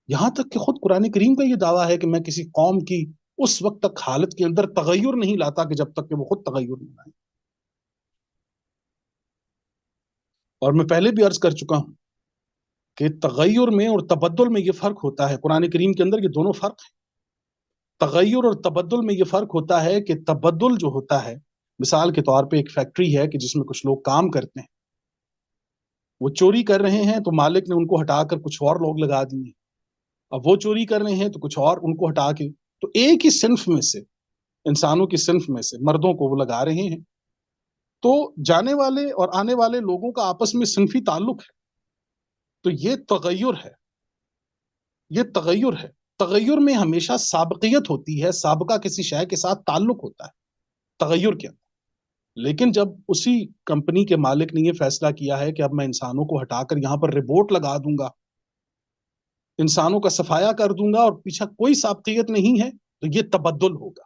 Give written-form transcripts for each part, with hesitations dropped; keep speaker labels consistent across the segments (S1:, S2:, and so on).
S1: یہاں تک کہ خود قرآن کریم کا یہ دعویٰ ہے کہ میں کسی قوم کی اس وقت تک حالت کے اندر تغیر نہیں لاتا کہ جب تک کہ وہ خود تغیر نہیں لائے. اور میں پہلے بھی عرض کر چکا ہوں کہ تغیر میں اور تبدل میں یہ فرق ہوتا ہے. قرآن کریم کے اندر یہ دونوں فرق ہیں. تغیر اور تبدل میں یہ فرق ہوتا ہے کہ تبدل جو ہوتا ہے، مثال کے طور پہ ایک فیکٹری ہے کہ جس میں کچھ لوگ کام کرتے ہیں، وہ چوری کر رہے ہیں تو مالک نے ان کو ہٹا کر کچھ اور لوگ لگا دیے. اب وہ چوری کر رہے ہیں تو کچھ اور ان کو ہٹا کے، تو ایک ہی صنف میں سے، انسانوں کی صنف میں سے مردوں کو وہ لگا رہے ہیں. تو جانے والے اور آنے والے لوگوں کا آپس میں صنفی تعلق ہے. تو یہ تغیر ہے، یہ تغیر ہے. تغیر میں ہمیشہ سابقیت ہوتی ہے، سابقہ کسی شے کے ساتھ تعلق ہوتا ہے تغیر کے اندر. لیکن جب اسی کمپنی کے مالک نے یہ فیصلہ کیا ہے کہ اب میں انسانوں کو ہٹا کر یہاں پر ربوٹ لگا دوں گا، انسانوں کا صفایا کر دوں گا، اور پیچھے کوئی سابقیت نہیں ہے، تو یہ تبدل ہوگا.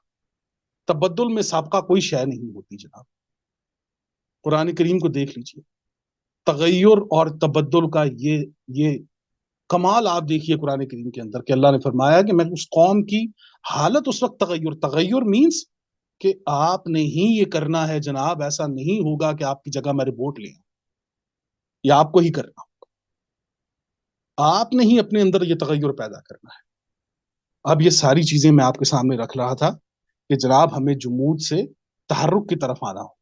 S1: تبدل میں سابقہ کوئی شے نہیں ہوتی جناب. قرآن کریم کو دیکھ لیجئے، تغیر اور تبدل کا یہ کمال آپ دیکھیے قرآن کریم کے اندر کہ اللہ نے فرمایا کہ میں اس قوم کی حالت اس وقت تغیر مینس کہ آپ نے ہی یہ کرنا ہے جناب، ایسا نہیں ہوگا کہ آپ کی جگہ میں رپورٹ لے آؤں، یا آپ کو ہی کرنا ہوگا. آپ نے ہی اپنے اندر یہ تغیر پیدا کرنا ہے. اب یہ ساری چیزیں میں آپ کے سامنے رکھ رہا تھا کہ جناب ہمیں جمود سے تحرک کی طرف آنا ہو.